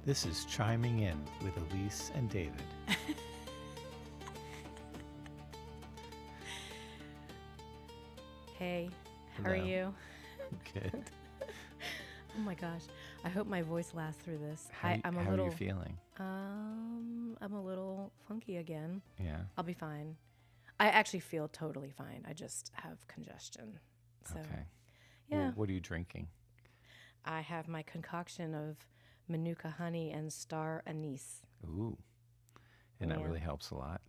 This is Chiming In with Elyse and David. Hey, how are Hello. you? Good. Oh my gosh, I hope my voice lasts through this. How I'm are you feeling? I'm a little funky again. Yeah. I'll be fine. I actually feel totally fine. I just have congestion. So, Okay. yeah, Well, what are you drinking? I have my concoction of Manuka honey and star anise. Ooh. And that Yeah. really helps a lot.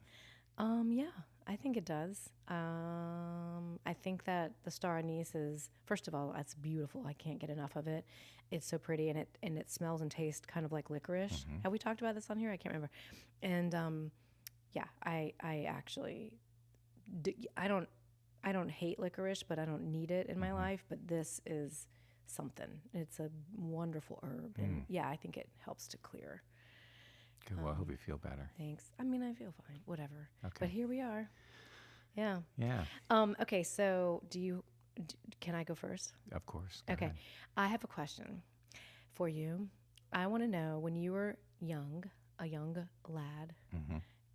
Yeah, I think it does. I think that the star anise is, first of all, it's beautiful. I can't get enough of it. It's so pretty, and it smells and tastes kind of like licorice. Have we talked about this on here? I can't remember. And yeah, I actually, I don't hate licorice, but I don't need it in my life. But this is something. It's a wonderful herb, and yeah, I think it helps to clear. Good. Well, I hope you feel better. Thanks. I mean, I feel fine. Whatever. Okay. But here we are. Yeah. Yeah, Okay. So, can I go first? of course. Go Okay. ahead. I have a question for you. I want to know, when you were young, a young lad,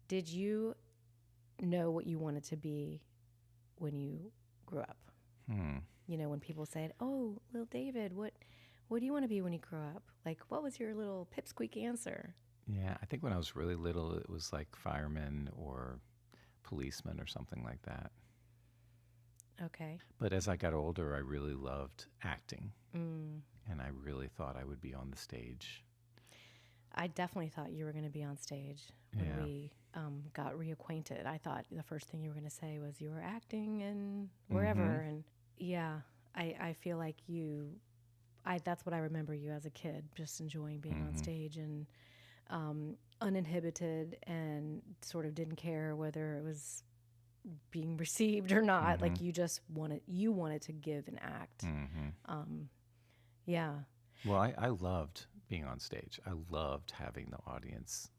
did you know what you wanted to be when you grew up? You know, when people said, "Oh, little David, what do you want to be when you grow up?" Like, what was your little pipsqueak answer? Yeah, I think when I was really little, it was like fireman or policeman or something like that. Okay. But as I got older, I really loved acting. And I really thought I would be on the stage. I definitely thought you were going to be on stage when Yeah. we got reacquainted. I thought the first thing you were going to say was you were acting and wherever. And yeah, I feel like that's what I remember you as a kid, just enjoying being on stage and uninhibited, and sort of didn't care whether it was being received or not. Like, you just wanted to give and act. Yeah. Well, I loved being on stage. I loved having the audience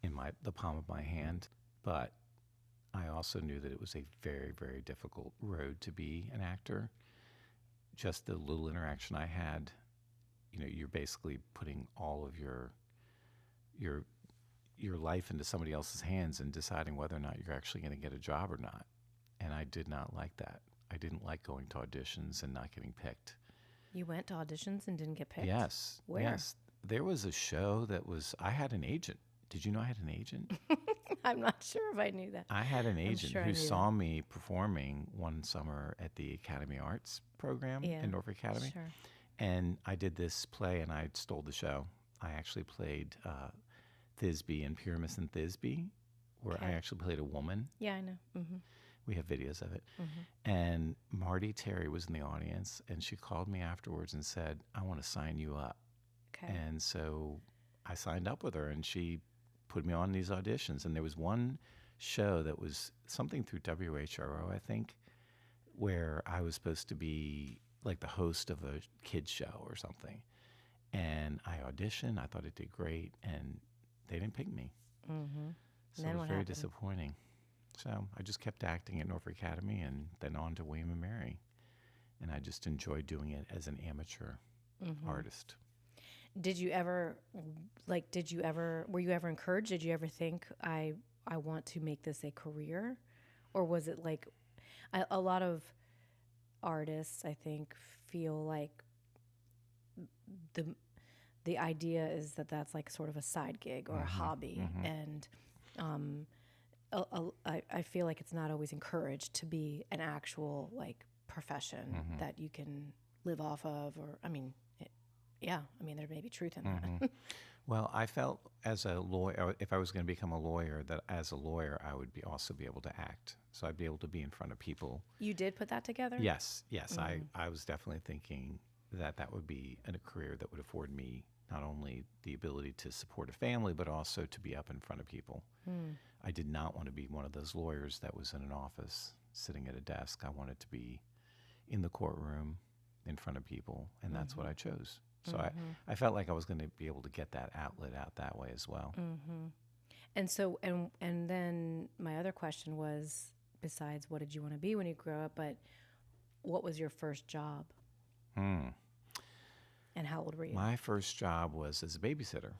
in the palm of my hand, but I also knew that it was a very, very difficult road to be an actor. Just the little interaction I had, you're basically putting all of your life into somebody else's hands and deciding whether or not you're actually going to get a job or not. And I did not like that. I didn't like going to auditions and not getting picked. You went to auditions and didn't get picked? Yes. Where? Yes. There was a show I had an agent. Did you know I had an agent? I'm not sure if I knew that. I had an agent sure I who knew saw me performing one summer at the Academy Arts program Yeah, in Norfolk Academy. sure. And I did this play and I stole the show. I actually played Thisbe in Pyramus and Thisbe, where I Okay. actually played a woman. Yeah, I know. We have videos of it. And Marty Terry was in the audience, and she called me afterwards and said, "I want to sign you up." Okay. And so I signed up with her, and she put me on these auditions. And there was one show that was something through WHRO, I think, where I was supposed to be like the host of a kids show or something. And I auditioned. I thought it did great, and they didn't pick me. So Then it was what very happened? disappointing. So I just kept acting at Norfolk Academy and then on to William & Mary. And I just enjoyed doing it as an amateur artist. Were you ever encouraged? Did you ever think, I want to make this a career? Or was it like, a lot of artists, I think, feel like the idea is that that's like sort of a side gig or a hobby. And I feel like it's not always encouraged to be an actual like profession that you can live off of, or there may be truth in that. Well, I felt as a lawyer, if I was going to become a lawyer, that as a lawyer I would also be able to act. So I'd be able to be in front of people. You did put that together? Yes. I was definitely thinking that would be a career that would afford me not only the ability to support a family, but also to be up in front of people. I did not want to be one of those lawyers that was in an office sitting at a desk. I wanted to be in the courtroom in front of people, and that's what I chose. So I felt like I was going to be able to get that outlet out that way as well. And so, and then my other question was, besides what did you want to be when you grew up, but what was your first job? And how old were you? My first job was as a babysitter.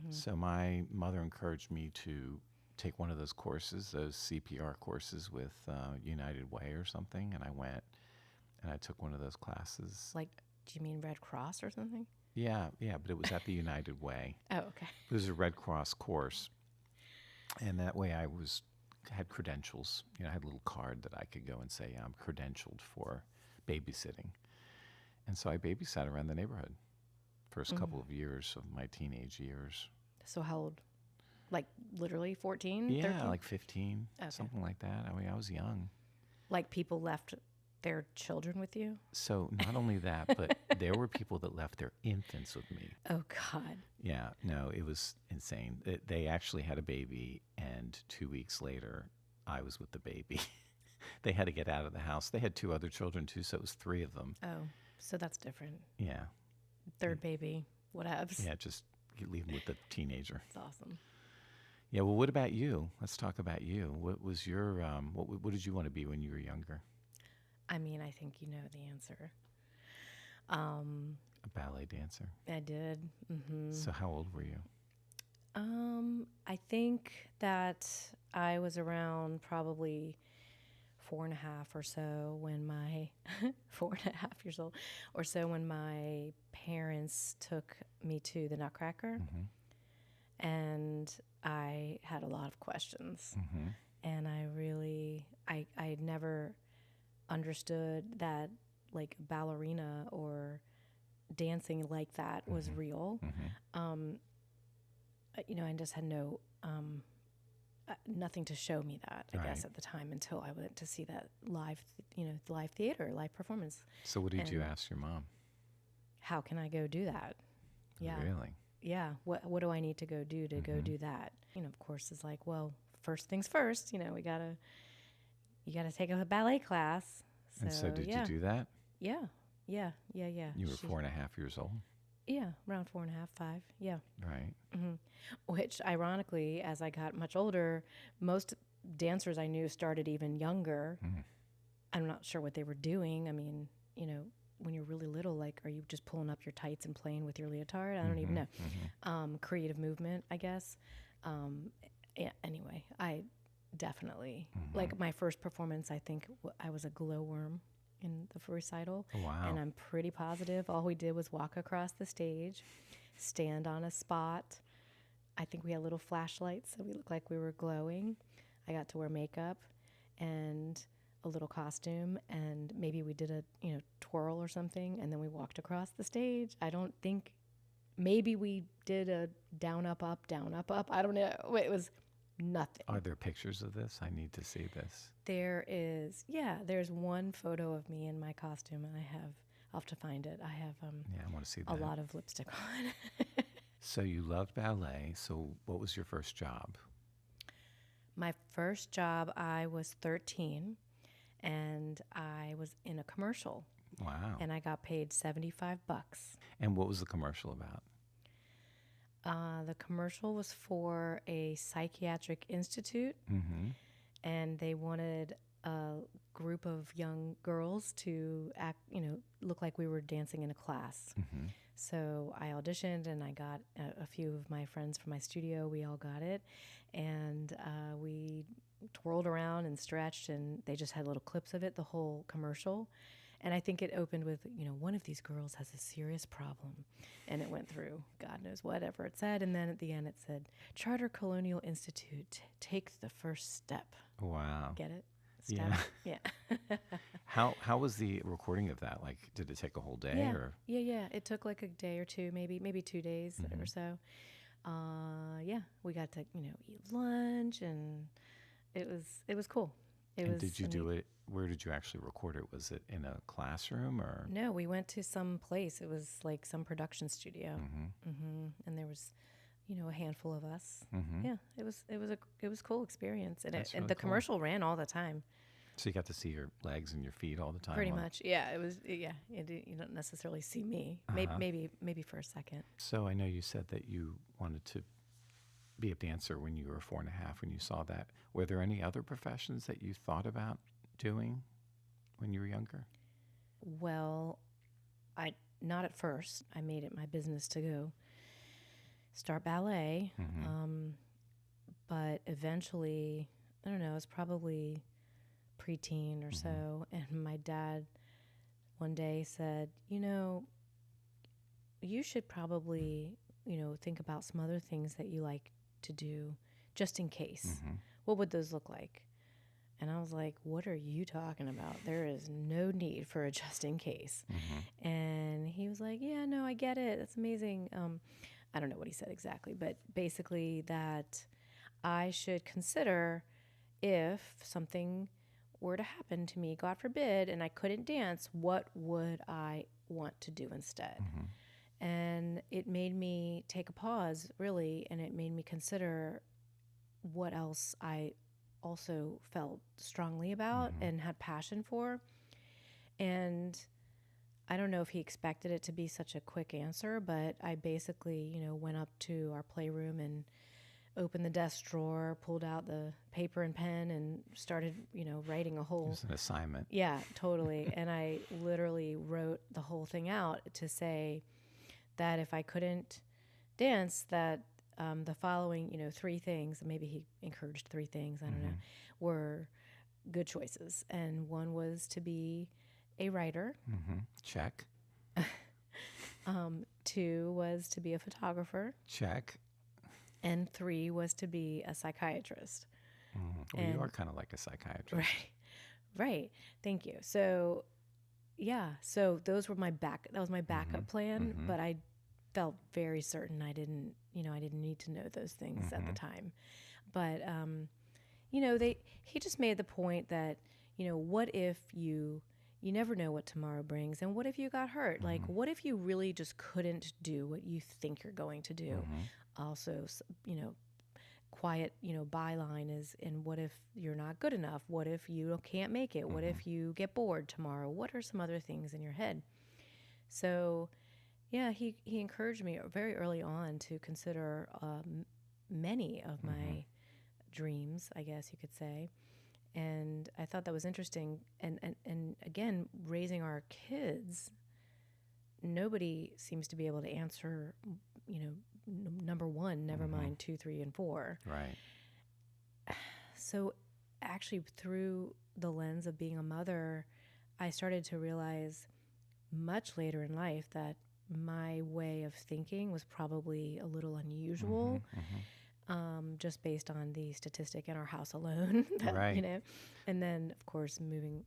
So my mother encouraged me to take one of those courses, those CPR courses with United Way or something. And I went and I took one of those classes. Like, do you mean Red Cross or something? Yeah, but it was at the United Way. Oh, okay. It was a Red Cross course. And that way I had credentials. I had a little card that I could go and say I'm credentialed for babysitting. And so I babysat around the neighborhood first couple of years of my teenage years. So how old? Like literally 14, Yeah, 13? like 15, Okay. something like that. I mean, I was young. Like people left their children with you? So not only that, but there were people that left their infants with me. Oh, God. Yeah, no, it was insane. They actually had a baby, and 2 weeks later, I was with the baby. They had to get out of the house. They had 2 other children, too, so it was 3 of them. Oh, so that's different. Yeah. Third baby, whatevs. Yeah, just you leave them with the teenager. It's awesome. Yeah, well, what about you? Let's talk about you. What was your, what did you want to be when you were younger? I mean, I think you know the answer. A ballet dancer. I did. So how old were you? I think that I was around probably 4.5 or so when my 4.5 years old or so when my parents took me to the Nutcracker, and I had a lot of questions, and I had never understood that like ballerina or dancing like that was real. I just had nothing to show me that, I guess, at the time until I went to see that live theater, live performance. So what did you ask your mom? How can I go do that? Yeah. Really? Yeah. What do I need to go do to go do that? Of course, it's like, well, first things first, you gotta take a ballet class. And so did you do that? Yeah. You were 4.5 years old? Yeah, around 4.5, 5. Yeah. Right. Which, ironically, as I got much older, most dancers I knew started even younger. I'm not sure what they were doing. I mean, when you're really little, like, are you just pulling up your tights and playing with your leotard? I don't even know. Creative movement, I guess. Yeah. Anyway, I definitely like my first performance. I think I was a glowworm in the recital. Oh, wow. And I'm pretty positive all we did was walk across the stage, stand on a spot. I think we had little flashlights so we looked like we were glowing. I got to wear makeup and a little costume, and maybe we did a twirl or something, and then we walked across the stage. I don't think, maybe we did a down, up, up, down, up, up. I don't know. It was nothing. Are there pictures of this? I need to see this. There's one photo of me in my costume, and I'll have to find it. I have I want to see that. a lot of lipstick on. So you loved ballet. So what was your first job? My first job, I was 13, and I was in a commercial. Wow. And I got paid $75. And what was the commercial about? The commercial was for a psychiatric institute, and they wanted a group of young girls to act, look like we were dancing in a class. So I auditioned, and I got a few of my friends from my studio. We all got it, and we twirled around and stretched, and they just had little clips of it, the whole commercial. And I think it opened with, one of these girls has a serious problem. And it went through God knows whatever it said. And then at the end it said, Charter Colonial Institute, take the first step. Wow. Get it? Step? Yeah. How was the recording of that? Like, did it take a whole day? Or? Yeah. It took like a day or two, maybe 2 days or so. We got to, eat lunch, and it was cool. Did you do it? Where did you actually record it? Was it in a classroom or? No, we went to some place. It was like some production studio, and there was, a handful of us. Yeah, it was a cool experience, and Really the cool. commercial ran all the time. So you got to see your legs and your feet all the time. Pretty much, yeah. It was, yeah. You don't necessarily see me, maybe for a second. So I know you said that you wanted to be a dancer when you were 4.5. When you saw that, were there any other professions that you thought about doing when you were younger? Well, not at first. I made it my business to go start ballet. But eventually, I don't know, it was probably preteen or so. And my dad one day said, you should probably, think about some other things that you like to do just in case. What would those look like? And I was like, what are you talking about? There is no need for a just in case. And he was like, yeah, no, I get it. That's amazing. I don't know what he said exactly, but basically that I should consider if something were to happen to me, God forbid, and I couldn't dance, what would I want to do instead? And it made me take a pause, really, and it made me consider what else I also felt strongly about and had passion for. And I don't know if he expected it to be such a quick answer, but I basically, went up to our playroom and opened the desk drawer, pulled out the paper and pen, and started, writing a whole... It was an assignment. Yeah, totally. And I literally wrote the whole thing out to say that if I couldn't dance, that the following, 3 things, maybe he encouraged 3 things, I don't know, were good choices. And one was to be a writer. Check. 2 was to be a photographer. Check. And 3 was to be a psychiatrist. Well, you are kind of like a psychiatrist. Right. Thank you. So, yeah. So that was my backup plan, but I felt very certain I didn't need to know those things at the time. But, he just made the point that, what if you never know what tomorrow brings, and what if you got hurt? Like, what if you really just couldn't do what you think you're going to do? Also, quiet, byline is, and what if you're not good enough? What if you can't make it? What if you get bored tomorrow? What are some other things in your head? So, yeah, he encouraged me very early on to consider many of my dreams, I guess you could say. And I thought that was interesting. And again, raising our kids, nobody seems to be able to answer, number 1, never mind 2, 3, and 4. Right. So actually, through the lens of being a mother, I started to realize much later in life that my way of thinking was probably a little unusual, just based on the statistic in our house alone. That, Right. And then, of course, moving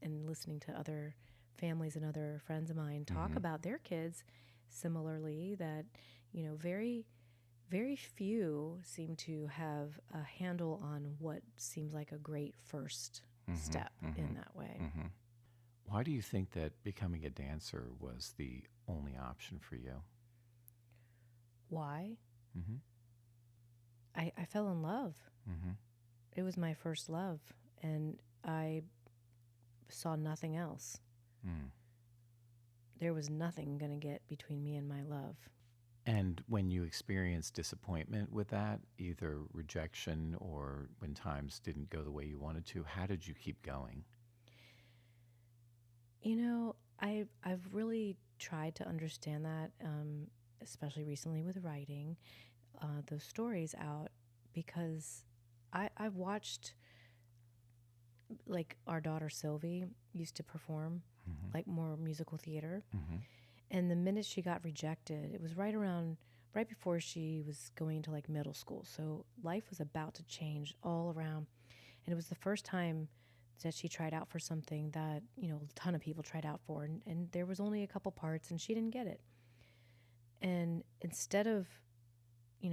and listening to other families and other friends of mine talk about their kids similarly, that, very, very few seem to have a handle on what seems like a great first step in that way. Why do you think that becoming a dancer was the only option for you? Why? I fell in love. It was my first love, and I saw nothing else. There was nothing going to get between me and my love. And when you experienced disappointment with that, either rejection or when times didn't go the way you wanted to, how did you keep going? I've really tried to understand that, especially recently with writing those stories out, because I've watched, like, our daughter Sylvie used to perform like more musical theater. And the minute she got rejected, it was right before she was going to like middle school. So life was about to change all around. And it was the first time that she tried out for something that, a ton of people tried out for. And there was only a couple parts, and she didn't get it. And instead of,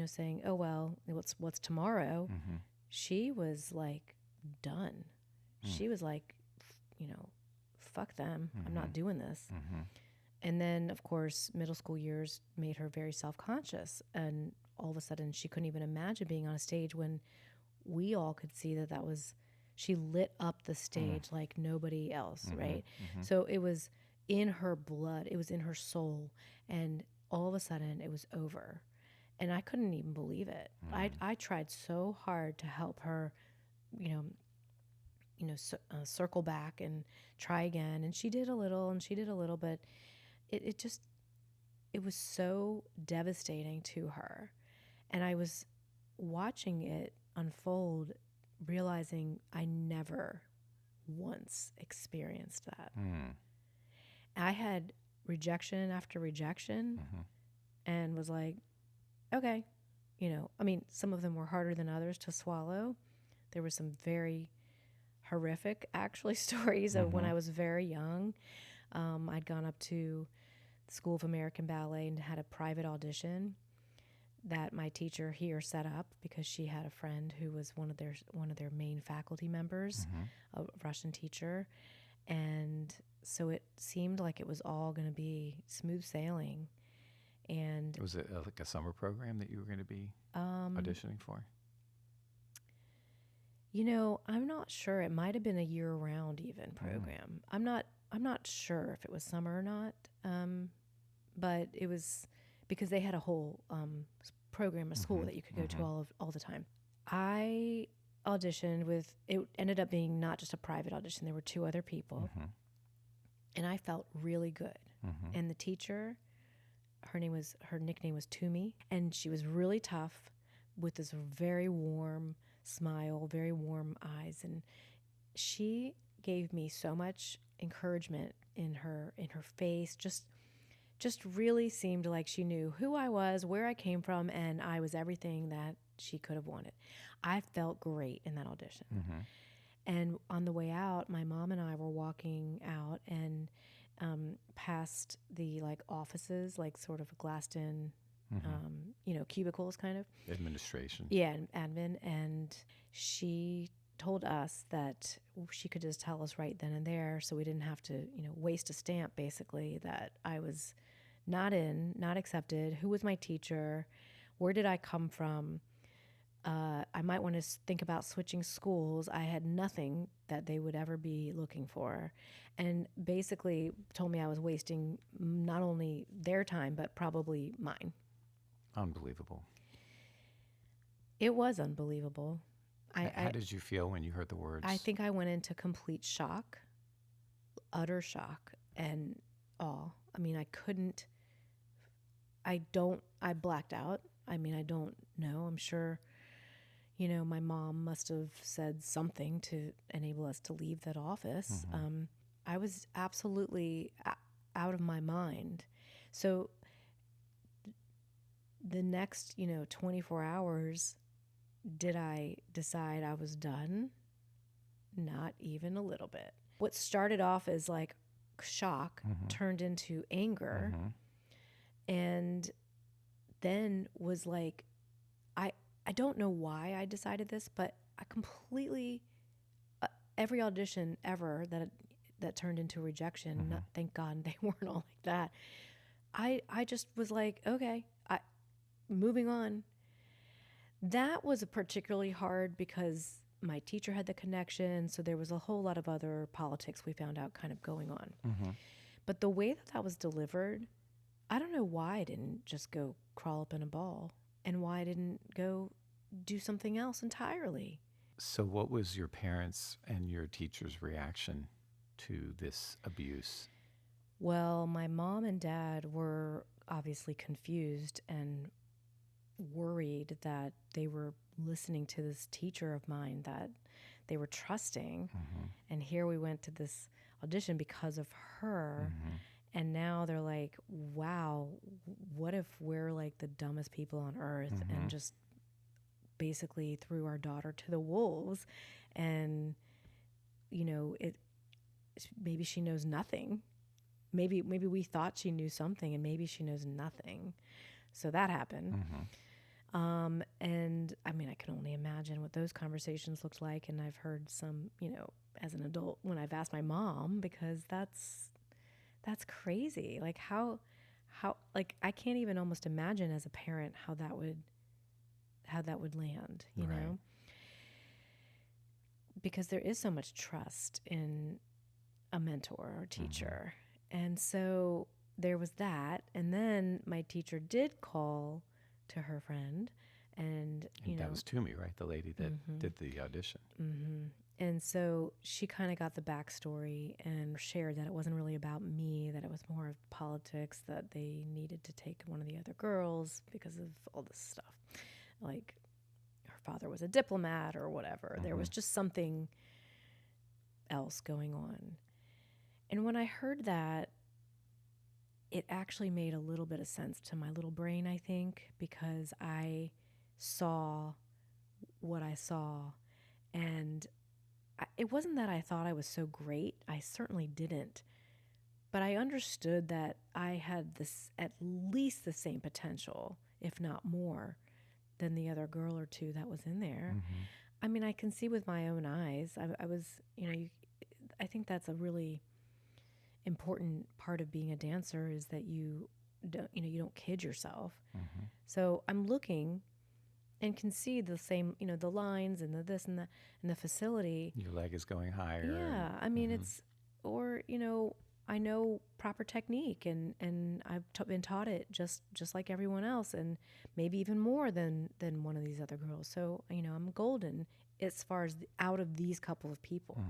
saying, oh, well, what's tomorrow, she was like done. She was like, fuck them. I'm not doing this. And then, of course, middle school years made her very self-conscious. And all of a sudden, she couldn't even imagine being on a stage when we all could see that was, she lit up the stage like nobody else, right? So it was in her blood. It was in her soul. And all of a sudden, it was over. And I couldn't even believe it. I tried so hard to help her, circle back and try again. And she did a little, but it was so devastating to her. And I was watching it unfold, realizing I never once experienced that. I had rejection after rejection and was like, okay, I mean, some of them were harder than others to swallow. There were some very horrific, actually, stories of when I was very young. I'd gone up to the School of American Ballet and had a private audition that my teacher here set up because she had a friend who was one of their main faculty members, a Russian teacher, and so it seemed like it was all going to be smooth sailing. And was it like a summer program that you were going to be auditioning for? I'm not sure. It might have been a year-round even program. I'm not sure if it was summer or not, but it was because they had a whole program, a school that you could go to all the time. I auditioned with, it ended up being not just a private audition. There were 2 other people, and I felt really good. And the teacher, her nickname was Toomey, and she was really tough with this very warm smile, very warm eyes, and she gave me so much encouragement in her face. Just really seemed like she knew who I was, where I came from, and I was everything that she could have wanted. I felt great in that audition. And on the way out, my mom and I were walking out and past the offices, sort of glassed in, cubicles kind of. Administration. Yeah, admin. And she told us that she could just tell us right then and there, so we didn't have to, waste a stamp, basically, that I was not accepted, who was my teacher, where did I come from. I might want to think about switching schools. I had nothing that they would ever be looking for, and basically told me I was wasting not only their time, but probably mine. Unbelievable. It was unbelievable. How did you feel when you heard the words? I think I went into complete shock, utter shock and awe. I mean, I blacked out. I mean, I don't know. I'm sure, my mom must have said something to enable us to leave that office. Mm-hmm. I was absolutely out of my mind. So the next, 24 hours, did I decide I was done? Not even a little bit. What started off as like shock Mm-hmm. turned into anger, Mm-hmm. and then was like, I don't know why I decided this, but I completely every audition ever that turned into rejection. Mm-hmm. Thank God they weren't all like that. I just was like, okay, moving on. That was particularly hard because my teacher had the connection, so there was a whole lot of other politics we found out kind of going on. Mm-hmm. But the way that was delivered, I don't know why I didn't just go crawl up in a ball and why I didn't go do something else entirely. So what was your parents' and your teacher's reaction to this abuse? Well, my mom and dad were obviously confused and worried that they were listening to this teacher of mine that they were trusting. Mm-hmm. And here we went to this audition because of her. Mm-hmm. And now they're like, wow, what if we're like the dumbest people on earth Mm-hmm. and just basically threw our daughter to the wolves? And, maybe she knows nothing. Maybe we thought she knew something, and maybe she knows nothing. So that happened. Mm-hmm. And I mean, I can only imagine what those conversations looked like. And I've heard some, as an adult, when I've asked my mom, because that's crazy. Like how, like I can't even almost imagine as a parent how that would land, you Right. know, because there is so much trust in a mentor or teacher. And so there was that. And then my teacher did call to her friend, and And that was Toomey, right? The lady that did the audition. Mm-hmm. And so she kind of got the backstory and shared that it wasn't really about me, that it was more of politics, that they needed to take one of the other girls because of all this stuff. Like her father was a diplomat or whatever. There was just something else going on. And when I heard that, it actually made a little bit of sense to my little brain, I think, because I saw what I saw. And it wasn't that I thought I was so great. I certainly didn't. But I understood that I had this, at least the same potential, if not more, than the other girl or two that was in there. I mean, I can see with my own eyes. I was, I think that's a really important part of being a dancer, is that you don't kid yourself. So I'm looking and can see the same, the lines and the this and the facility. Your leg is going higher. Yeah, I mean, it's, or, I know proper technique, and I've been taught it just like everyone else, and maybe even more than one of these other girls. So, I'm golden as far as out of these couple of people.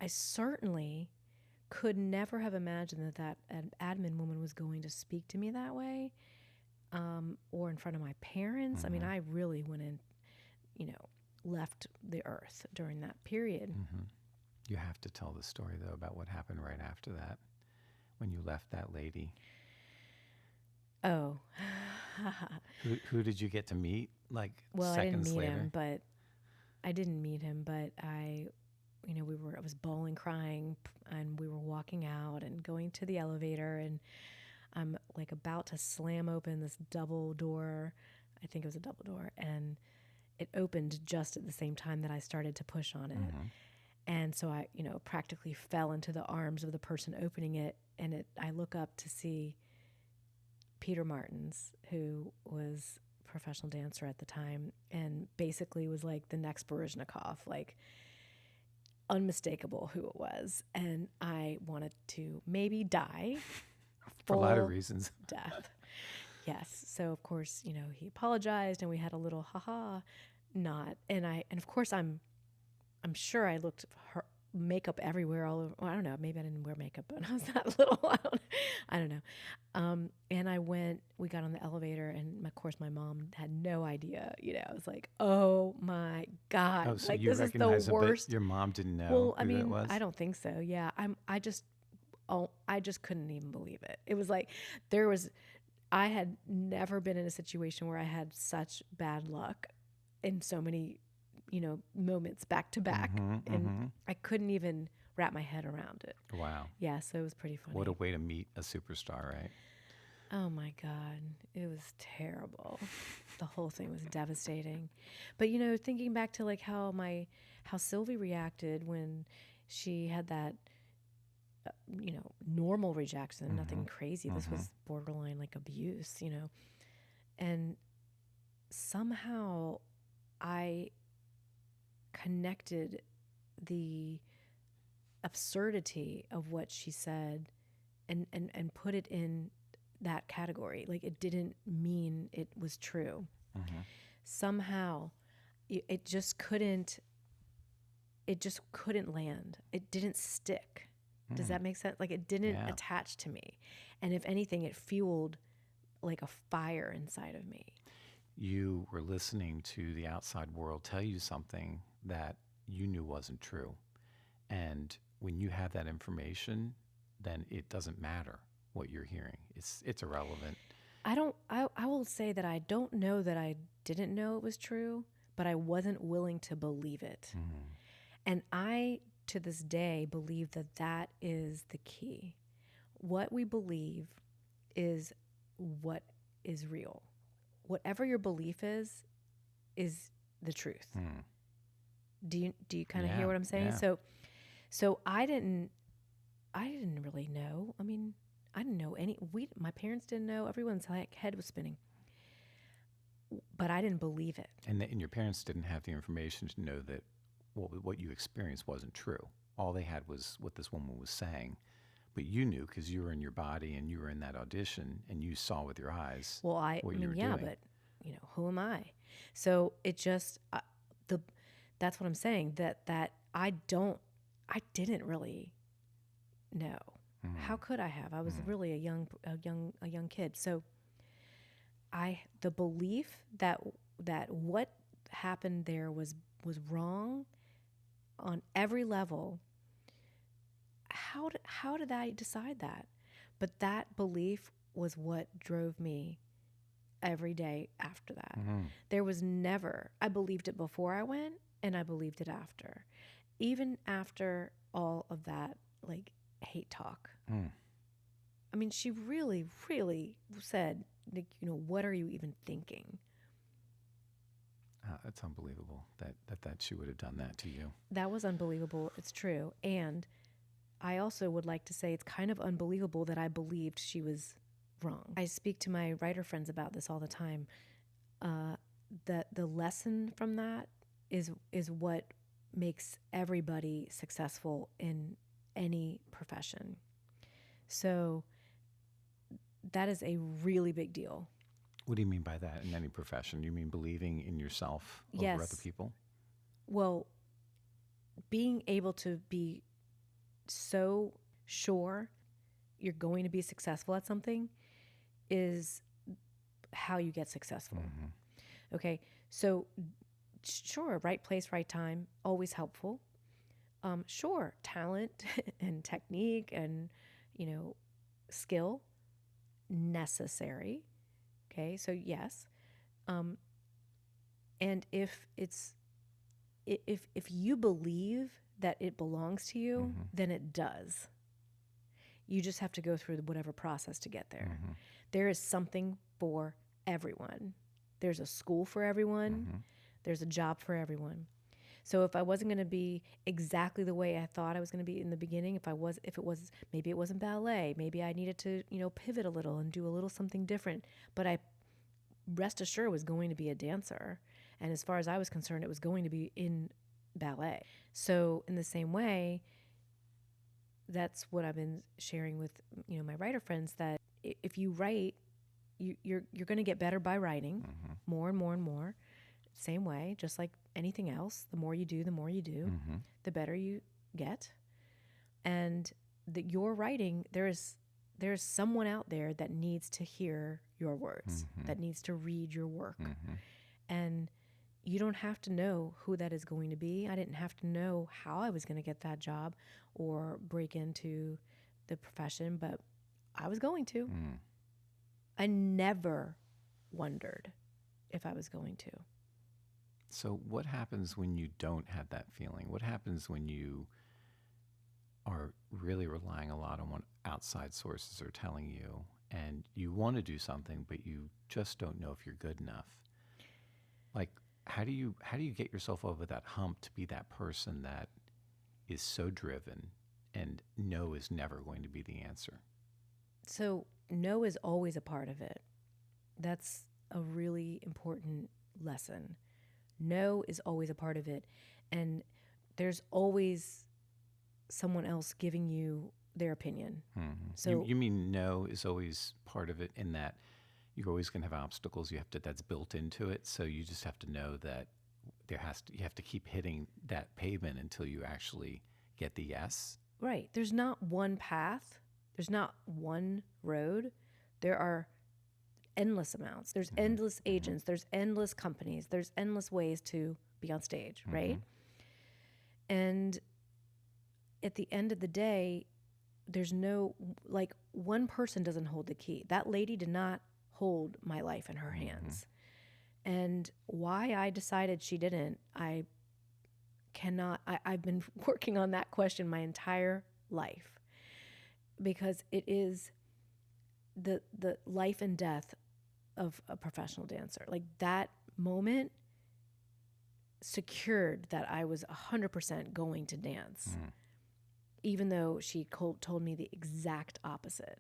I certainly could never have imagined that an admin woman was going to speak to me that way, or in front of my parents. I mean, I really went in, left the earth during that period. You have to tell the story, though, about what happened right after that, when you left that lady. Oh. Who did you get to meet, like, well, seconds later? I didn't meet him, but I was bawling, crying, and we were walking out and going to the elevator, and I'm like about to slam open this double door. I think it was a double door, and it opened just at the same time that I started to push on it. And so I, practically fell into the arms of the person opening it, and I look up to see Peter Martins, who was a professional dancer at the time, and basically was like the next Baryshnikov, like unmistakable who it was. And I wanted to maybe die. For a lot of reasons. Death. Yes. So of course, he apologized, and we had a little nod. And of course I'm sure I looked her makeup everywhere, all over. Well, I don't know. Maybe I didn't wear makeup when I was that little. I don't know. And we got on the elevator, and of course my mom had no idea. I was like, oh my God. Oh, so like, you this is the recognized worst. But your mom didn't know Well, I who mean, it was? I don't think so. Yeah. I just couldn't even believe it. It was like, I had never been in a situation where I had such bad luck in so many, moments back to back. And I couldn't even wrap my head around it. Wow. Yeah, so it was pretty funny. What a way to meet a superstar, right? Oh my God. It was terrible. The whole thing was devastating. But, thinking back to like how Sylvie reacted when she had that, normal rejection, nothing crazy. This was borderline like abuse, and somehow I connected the absurdity of what she said and put it in that category. Like, it didn't mean it was true. Somehow it just couldn't land. It didn't stick. Does that make sense? Like, it didn't attach to me. And if anything, it fueled like a fire inside of me. You were listening to the outside world tell you something that you knew wasn't true. And when you have that information, then it doesn't matter what you're hearing. It's irrelevant. I will say that I don't know that I didn't know it was true, but I wasn't willing to believe it. And I, to this day, believe that is the key. What we believe is what is real. Whatever your belief is the truth. Do you kind of hear what I'm saying? Yeah. So I didn't really know. I mean, I didn't know my parents didn't know. Everyone's head was spinning. But I didn't believe it. And your parents didn't have the information to know that what you experienced wasn't true. All they had was what this woman was saying. But you knew because you were in your body and you were in that audition and you saw with your eyes what you were doing. But who am I? So it just That's what I'm saying, that I didn't really know. How could I have? I was really a young kid. So the belief that what happened there was wrong on every level. How did I decide that? But that belief was what drove me every day after that. There was never, I believed it before I went, and I believed it after. Even after all of that, like, hate talk. I mean, she really, really said, like, what are you even thinking? That's unbelievable that she would have done that to you. That was unbelievable. It's true. And I also would like to say it's kind of unbelievable that I believed she was wrong. I speak to my writer friends about this all the time. The lesson from that is what makes everybody successful in any profession. So that is a really big deal. What do you mean by that in any profession? You mean believing in yourself over Yes. other people? Well, being able to be so sure you're going to be successful at something is how you get successful. Okay, so sure, right place, right time, always helpful. Sure, talent and technique and, skill, necessary. Okay, so yes. And if you believe that it belongs to you, then it does. You just have to go through whatever process to get there. There is something for everyone. There's a school for everyone. There's a job for everyone. So if I wasn't going to be exactly the way I thought I was going to be in the beginning, maybe it wasn't ballet, maybe I needed to, pivot a little and do a little something different. But I rest assured was going to be a dancer. And as far as I was concerned, it was going to be in ballet. So in the same way, that's what I've been sharing with, my writer friends, that if you write, you're going to get better by writing more and more and more. Same way, just like anything else, the more you do, the better you get. And your writing, there's someone out there that needs to hear your words, that needs to read your work. And you don't have to know who that is going to be. I didn't have to know how I was going to get that job or break into the profession, but I was going to. I never wondered if I was going to. So what happens when you don't have that feeling? What happens when you are really relying a lot on what outside sources are telling you, and you want to do something, but you just don't know if you're good enough? Like, how do you get yourself over that hump to be that person that is so driven and no is never going to be the answer? So no is always a part of it. That's a really important lesson. No is always a part of it. And there's always someone else giving you their opinion. So you mean no is always part of it, in that you're always going to have obstacles. That's built into it. So you just have to know that you have to keep hitting that pavement until you actually get the yes. Right. There's not one path. There's not one road. There are endless amounts. There's endless agents. There's endless companies. There's endless ways to be on stage, right? And at the end of the day, there's no, like, one person doesn't hold the key. That lady did not hold my life in her hands. And why I decided she didn't, I've been working on that question my entire life, because it is the life and death of a professional dancer. Like, that moment secured that I was 100% going to dance, even though she told me the exact opposite.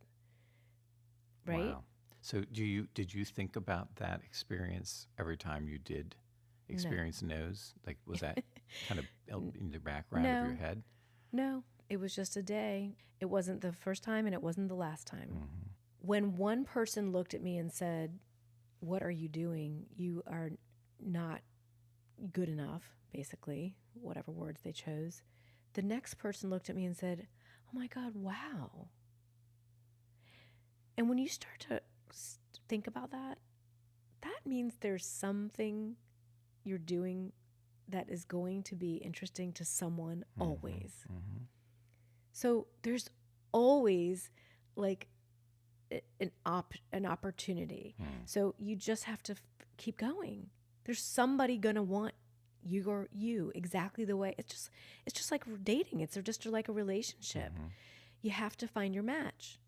Right? Wow. So did you think about that experience every time you did experience no's? Like, was that kind of in the background of your head? No, it was just a day. It wasn't the first time and it wasn't the last time. When one person looked at me and said, "What are you doing? You are not good enough, basically, whatever words they chose. The next person looked at me and said, "Oh my God, wow." And when you start to think about that, that means there's something you're doing that is going to be interesting to someone always. Mm-hmm. So there's always like an opportunity. So you just have to keep going. There's somebody gonna want you exactly the way. It's just like dating. It's just like a relationship. You have to find your match,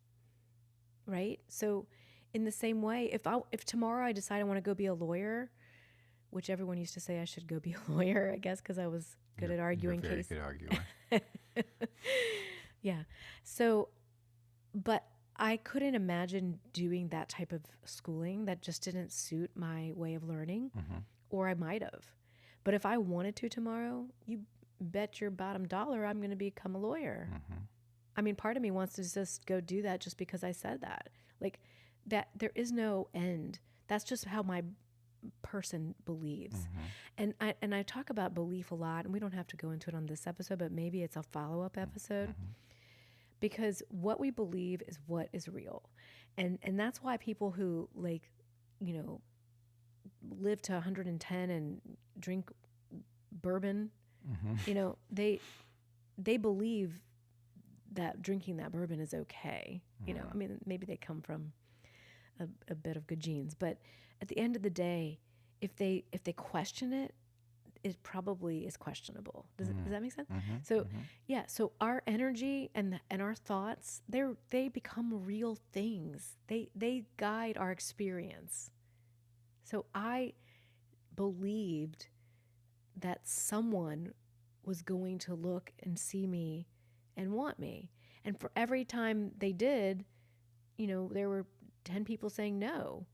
right? So in the same way, if tomorrow I decide I want to go be a lawyer, which everyone used to say I should go be a lawyer, I guess, because I was good at arguing You're a very cases. good arguer. Yeah. So, but I couldn't imagine doing that type of schooling. That just didn't suit my way of learning, or I might have. But if I wanted to tomorrow, you bet your bottom dollar I'm going to become a lawyer. I mean, part of me wants to just go do that just because I said that. Like that, there is no end. That's just how my person believes. And I talk about belief a lot, and we don't have to go into it on this episode, but maybe it's a follow-up episode. Because what we believe is what is real. And that's why people who live to 110 and drink bourbon, they believe that drinking that bourbon is okay. I mean, maybe they come from a bit of good genes, but at the end of the day, if they question it, it probably is questionable. Does that make sense? So yeah, so our energy and our thoughts, they become real things. They guide our experience. So I believed that someone was going to look and see me and want me. And for every time they did, there were 10 people saying no.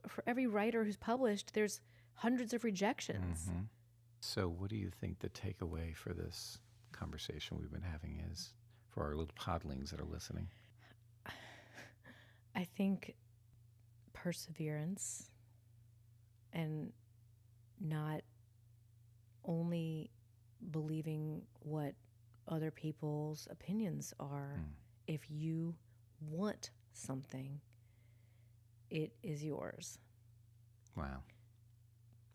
For every writer who's published, there's hundreds of rejections. So what do you think the takeaway for this conversation we've been having is for our little podlings that are listening? I think perseverance, and not only believing what other people's opinions are. If you want something, it is yours. Wow.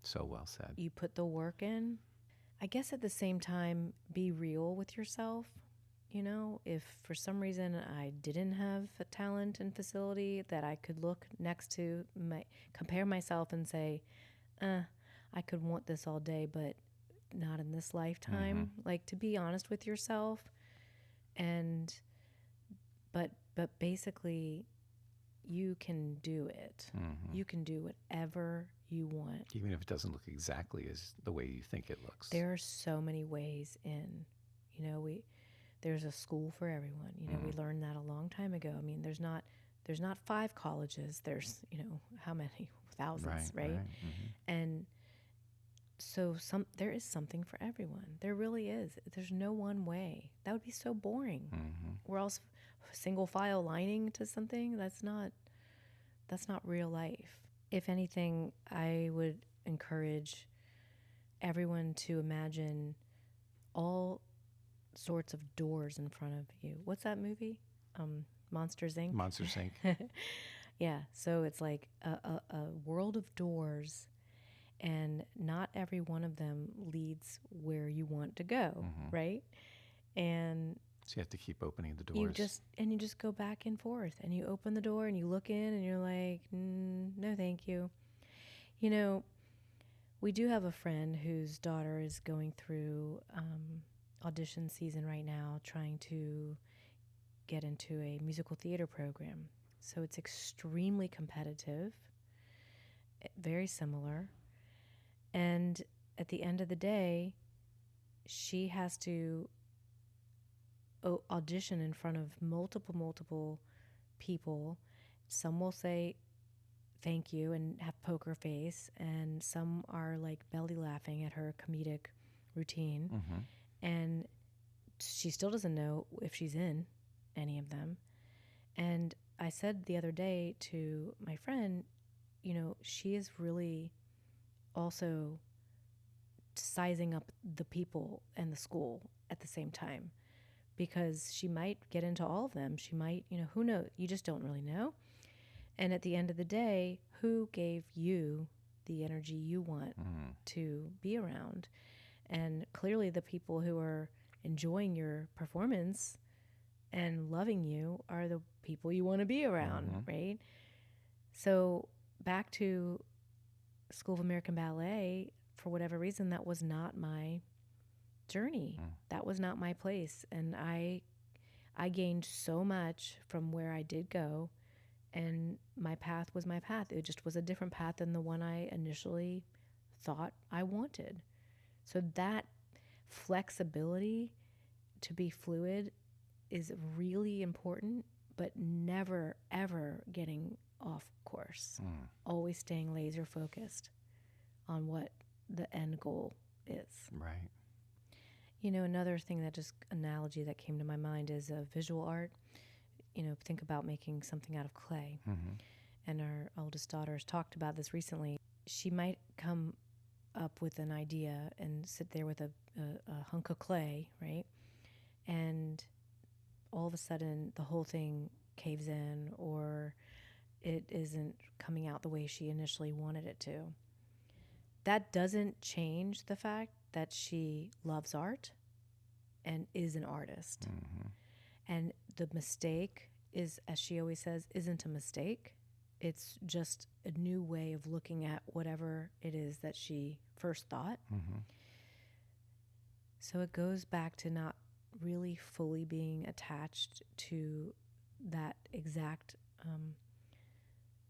So well said. You put the work in. I guess at the same time, be real with yourself. If for some reason I didn't have a talent and facility that I could look next to, compare myself and say, I could want this all day, but not in this lifetime. Like, to be honest with yourself. And but basically, you can do it. You can do whatever you want. Even if it doesn't look exactly as the way you think it looks. There are so many ways in. There's a school for everyone. We learned that a long time ago. I mean, there's not 5 colleges. There's, how many? Thousands, right? And so there is something for everyone. There really is. There's no one way. That would be so boring. We're all single file lining to something. That's not real life. If anything, I would encourage everyone to imagine all sorts of doors in front of you. What's that movie? Monsters, Inc.? Monsters, Inc. Yeah, so it's like a world of doors, and not every one of them leads where you want to go, right? And so you have to keep opening the doors. You just go back and forth, and you open the door and you look in and you're like, no, thank you. We do have a friend whose daughter is going through audition season right now, trying to get into a musical theater program. So it's extremely competitive, very similar. And at the end of the day, she has to audition in front of multiple people. Some will say thank you and have poker face, and some are like belly laughing at her comedic routine. And she still doesn't know if she's in any of them. And I said the other day to my friend, she is really also sizing up the people and the school at the same time, because she might get into all of them. She might, who knows? You just don't really know. And at the end of the day, who gave you the energy you want to be around? And clearly the people who are enjoying your performance and loving you are the people you want to be around, right? So back to School of American Ballet, for whatever reason, that was not my journey. That was not my place. And I gained so much from where I did go, and my path was my path. It just was a different path than the one I initially thought I wanted. So that flexibility to be fluid is really important, but never, ever getting off course. Always staying laser focused on what the end goal is. Right. Another thing analogy that came to my mind is visual art. Think about making something out of clay. And our oldest daughter has talked about this recently. She might come up with an idea and sit there with a hunk of clay, right? And all of a sudden the whole thing caves in, or it isn't coming out the way she initially wanted it to. That doesn't change the fact that she loves art and is an artist. And the mistake is, as she always says, isn't a mistake. It's just a new way of looking at whatever it is that she first thought. So it goes back to not really fully being attached to that exact,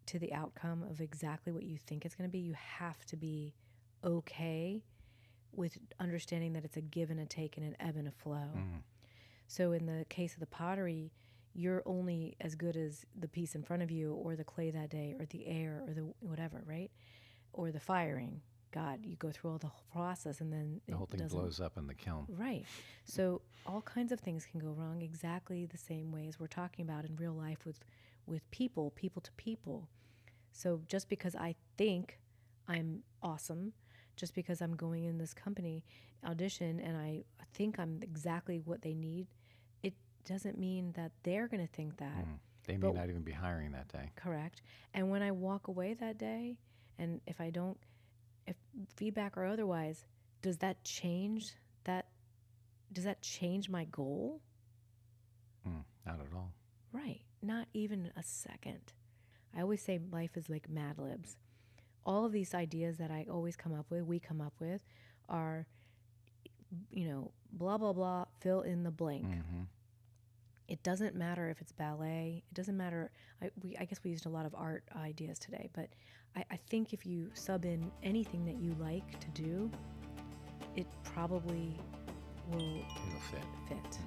to the outcome of exactly what you think it's going to be. You have to be okay with understanding that it's a give and a take and an ebb and a flow. So in the case of the pottery, you're only as good as the piece in front of you, or the clay that day, or the air, or the whatever, right? Or the firing. God, you go through all the whole process, and then the whole thing blows up in the kiln. Right. So all kinds of things can go wrong exactly the same way as we're talking about in real life with people to people. So just because I think I'm awesome, just because I'm going in this company audition and I think I'm exactly what they need, it doesn't mean that they're going to think that. They may not even be hiring that day. Correct. And when I walk away that day, and if feedback or otherwise, does that change my goal? Not at all. Right. Not even a second. I always say life is like Mad Libs. All of these ideas that we come up with are, blah, blah, blah, fill in the blank. It doesn't matter if it's ballet. It doesn't matter. I guess we used a lot of art ideas today, but I think if you sub in anything that you like to do, it probably will It'll fit. fit.